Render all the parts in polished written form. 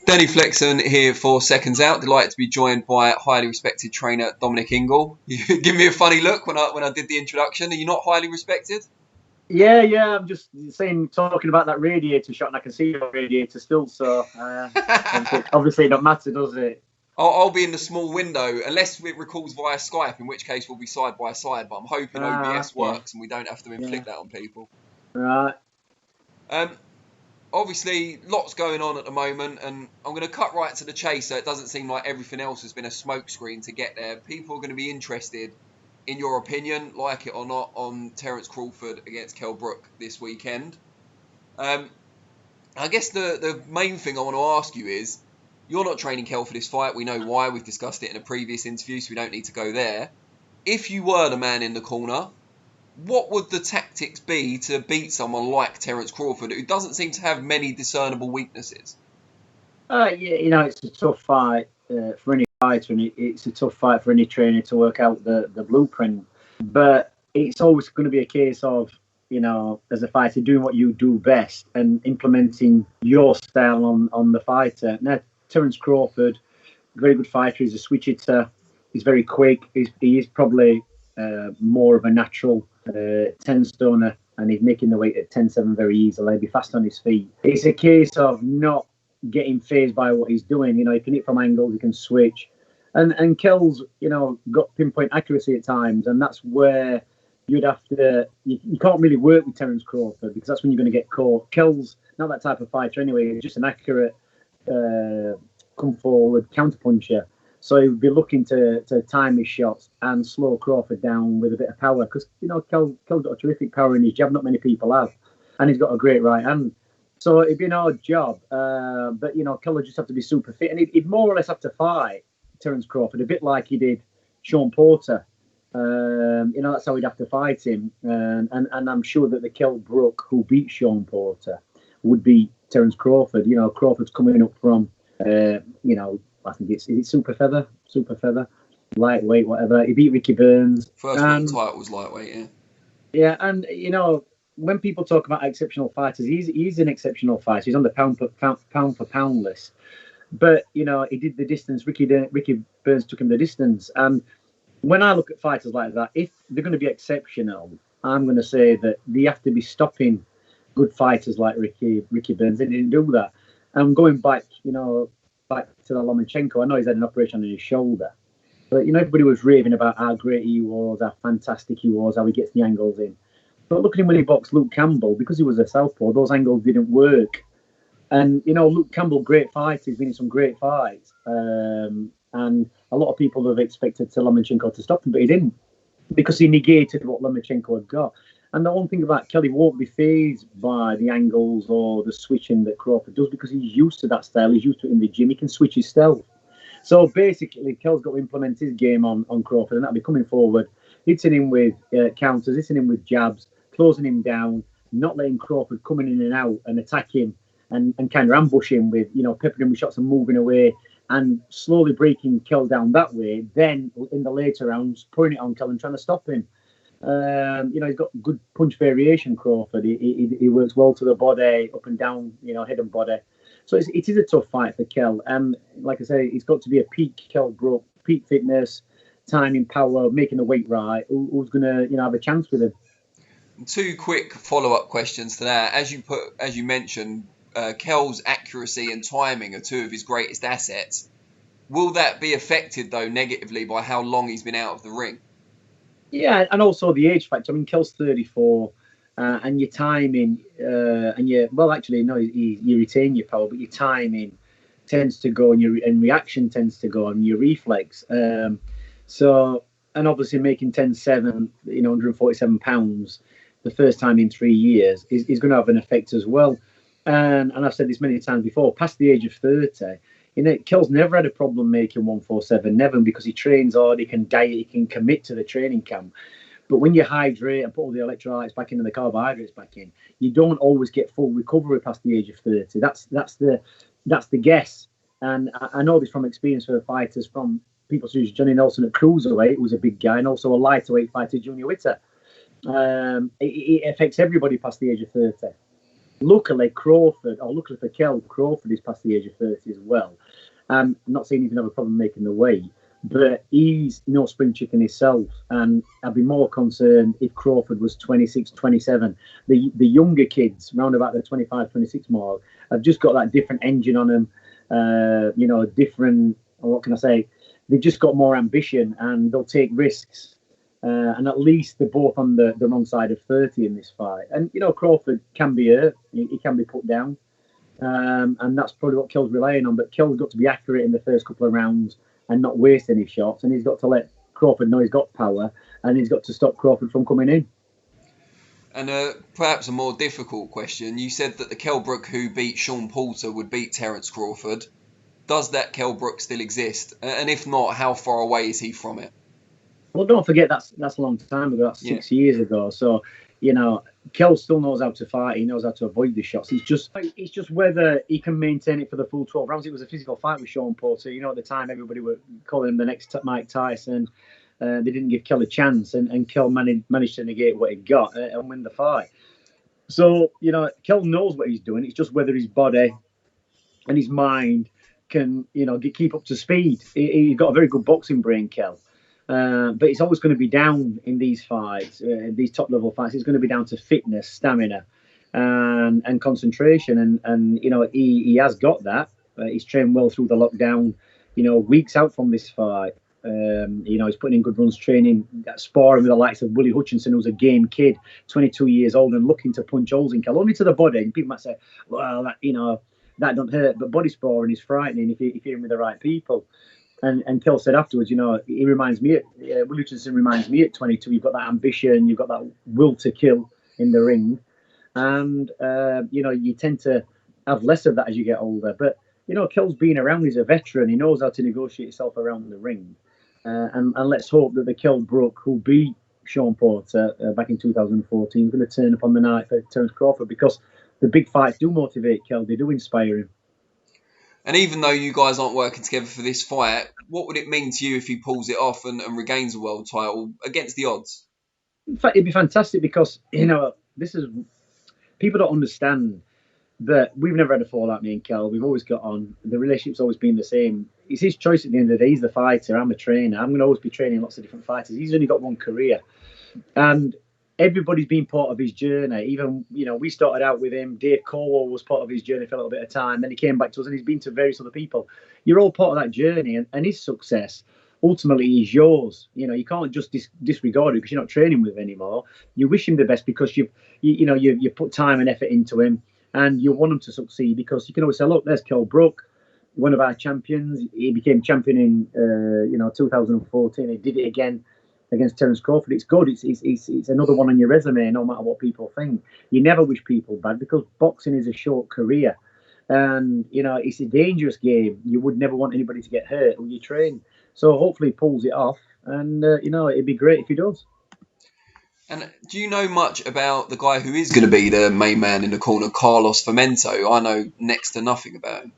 Danny Flexon here for Seconds Out. Delighted to be joined by highly respected trainer Dominic Ingle. You give me a funny look when I did the introduction. Are you not highly respected? Yeah. I'm just talking about that radiator shot, and I can see your radiator still. So obviously, it don't matter, does it? I'll be in the small window unless it recalls via Skype, in which case we'll be side by side. But I'm hoping OBS works and we don't have to inflict that on people. Right. Obviously, lots going on at the moment, and I'm going to cut right to the chase so it doesn't seem like everything else has been a smokescreen to get there. People are going to be interested in your opinion, like it or not, on Terence Crawford against Kell Brook this weekend. I guess the main thing I want to ask you is, you're not training Kell for this fight. We know why. We've discussed it in a previous interview, so we don't need to go there. If you were the man in the corner, what would the tactics be to beat someone like Terence Crawford, who doesn't seem to have many discernible weaknesses? It's a tough fight for any fighter, and it's a tough fight for any trainer to work out the blueprint. But it's always going to be a case of, as a fighter, doing what you do best and implementing your style on the fighter. Now, Terence Crawford, very good fighter. He's a switch hitter. He's very quick. He is probably more of a natural 10-stoner, and he's making the weight at 10-7 very easily. He'll be fast on his feet. It's a case of not getting phased by what he's doing. He can hit from angles, he can switch. And Kell's, got pinpoint accuracy at times, and that's where you'd have to... You can't really work with Terence Crawford, because that's when you're going to get caught. Kell's not that type of fighter anyway. He's just an accurate come forward counterpuncher. So he would be looking to time his shots and slow Crawford down with a bit of power, because Kell's got a terrific power in his jab. Not many people have, and he's got a great right hand. So it'd be an hard job, but Kell would just have to be super fit, and he'd more or less have to fight Terence Crawford a bit like he did Sean Porter. That's how he'd have to fight him, and I'm sure that the Kell Brook who beat Sean Porter would beat Terence Crawford. Crawford's coming up from I think it's super feather, lightweight, whatever. He beat Ricky Burns. First one title was lightweight, yeah. Yeah, and when people talk about exceptional fighters, he's an exceptional fighter. He's on the pound for pound list. But he did the distance. Ricky Burns took him the distance. And when I look at fighters like that, if they're going to be exceptional, I'm going to say that they have to be stopping good fighters like Ricky Burns. They didn't do that. And going back to the Lomachenko, I know he's had an operation on his shoulder, but everybody was raving about how great he was, how fantastic he was, how he gets the angles in. But look at him when he boxed Luke Campbell, because he was a southpaw, those angles didn't work. And Luke Campbell, great fighter, he's been in some great fights, and a lot of people have expected Lomachenko to stop him, but he didn't, because he negated what Lomachenko had got. And the one thing about Kelly, won't be phased by the angles or the switching that Crawford does, because he's used to that style. He's used to it in the gym. He can switch his stealth. So basically, Kell's got to implement his game on Crawford, and that'll be coming forward, hitting him with counters, hitting him with jabs, closing him down, not letting Crawford coming in and out and attack him and kind of ambush him with, peppering him with shots and moving away, and slowly breaking Kell down that way. Then in the later rounds, putting it on Kell and trying to stop him. He's got good punch variation, Crawford. He works well to the body, up and down, head and body. So it is a tough fight for Kell. And like I say, it's got to be a peak Kell Brook, peak fitness, timing, power, making the weight right. Who's going to, have a chance with him? Two quick follow-up questions to that. As you mentioned, Kell's accuracy and timing are two of his greatest assets. Will that be affected, though, negatively by how long he's been out of the ring? Yeah, and also the age factor. I mean, Kell's 34, and your timing, you retain your power, but your timing tends to go, and reaction tends to go, and your reflex. And obviously making 10-7, 147 pounds, the first time in 3 years is going to have an effect as well. And I've said this many times before, past the age of 30, Kell's never had a problem making 147, never, because he trains hard, he can diet, he can commit to the training camp. But when you hydrate and put all the electrolytes back in and the carbohydrates back in, you don't always get full recovery past the age of 30. That's the guess. And I know this from experience for fighters, from people such as Johnny Nelson at cruiserweight, who was a big guy, and also a lightweight fighter, Junior Witter. It affects everybody past the age of 30. luckily for Kell, Crawford is past the age of 30 as well. I'm not saying he can have a problem making the weight, but he's no spring chicken himself. And I'd be more concerned if Crawford was 26, 27. The younger kids, round about the 25, 26 mark, have just got that different engine on them, different, what can I say? They've just got more ambition and they'll take risks. And at least they're both on the wrong side of 30 in this fight. And, Crawford can be hurt. He can be put down. And that's probably what Kell's relying on. But Kell's got to be accurate in the first couple of rounds and not waste any shots. And he's got to let Crawford know he's got power. And he's got to stop Crawford from coming in. And perhaps a more difficult question. You said that the Kell Brook who beat Sean Porter would beat Terence Crawford. Does that Kell Brook still exist? And if not, how far away is he from it? Well, don't forget that's a long time ago. That's 6 years ago. So, Kell still knows how to fight. He knows how to avoid the shots. It's just whether he can maintain it for the full 12 rounds. It was a physical fight with Sean Porter. At the time, everybody were calling him the next Mike Tyson. They didn't give Kell a chance, and Kell managed to negate what he got and win the fight. So, Kell knows what he's doing. It's just whether his body and his mind can, keep up to speed. He's got a very good boxing brain, Kell. But it's always going to be down in these fights, these top-level fights. It's going to be down to fitness, stamina, and concentration. And he has got that. He's trained well through the lockdown, weeks out from this fight. He's putting in good runs training, sparring with the likes of Willie Hutchinson, who's a game kid, 22 years old and looking to punch holes in Kell, only to the body. And people might say, well, that don't hurt. But body sparring is frightening if you're in with the right people. And Kell said afterwards, he reminds me, Willie Hutchinson reminds me at 22, you've got that ambition, you've got that will to kill in the ring. And, you tend to have less of that as you get older. But, Kell's been around, he's a veteran, he knows how to negotiate himself around the ring. And let's hope that the Kell Brook, who beat Sean Porter back in 2014, is going to turn up on the night for Terence Crawford, because the big fights do motivate Kell, they do inspire him. And even though you guys aren't working together for this fight, what would it mean to you if he pulls it off and regains a world title against the odds? In fact, it'd be fantastic because, this is, people don't understand that we've never had a fallout, me and Kell. We've always got on. The relationship's always been the same. It's his choice at the end of the day. He's the fighter. I'm a trainer. I'm going to always be training lots of different fighters. He's only got one career. And everybody's been part of his journey. Even, we started out with him. Dave Colwell was part of his journey for a little bit of time. Then he came back to us and he's been to various other people. You're all part of that journey. And his success ultimately is yours. You can't just disregard it because you're not training with him anymore. You wish him the best because you put time and effort into him. And you want him to succeed because you can always say, look, there's Kell Brook, one of our champions. He became champion in 2014. He did it again against Terence Crawford. It's good. It's another one on your resume, no matter what people think. You never wish people bad because boxing is a short career. And, it's a dangerous game. You would never want anybody to get hurt when you train. So hopefully he pulls it off. And, it'd be great if he does. And do you know much about the guy who is going to be the main man in the corner, Carlos Fermento? I know next to nothing about him.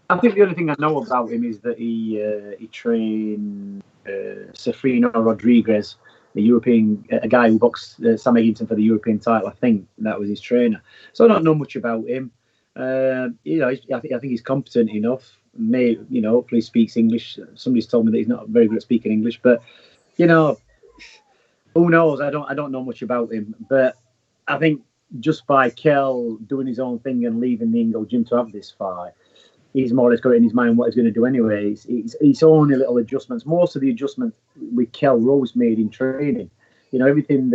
I think the only thing I know about him is that he trained Safrino Rodriguez, a guy who boxed Sam Eggington for the European title. I think that was his trainer. So I don't know much about him. I think he's competent enough. Hopefully speaks English. Somebody's told me that he's not very good at speaking English, but who knows? I don't know much about him, but I think just by Kell doing his own thing and leaving the Ingle gym to have this fight, he's more or less got it in his mind what he's going to do anyway. It's only little adjustments. Most of the adjustments with Kell were always made in training. Everything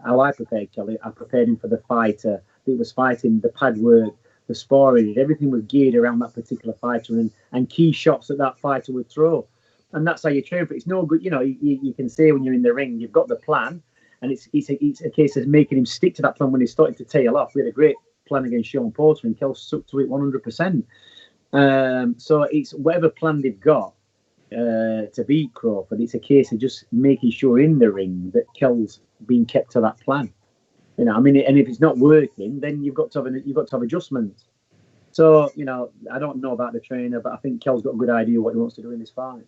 how I prepared Kell, I prepared him for the fighter that was fighting, the pad work, the sparring, everything was geared around that particular fighter and key shots that fighter would throw. And that's how you train for it. It's no good, you can say when you're in the ring, you've got the plan, and it's a case of making him stick to that plan when he's starting to tail off. We had a great plan against Sean Porter, and Kell stuck to it 100%. So it's whatever plan they've got to beat Crawford. It's a case of just making sure in the ring that Kell's being kept to that plan. And if it's not working, then you've got to have adjustments. So, I don't know about the trainer, but I think Kell's got a good idea what he wants to do in this fight.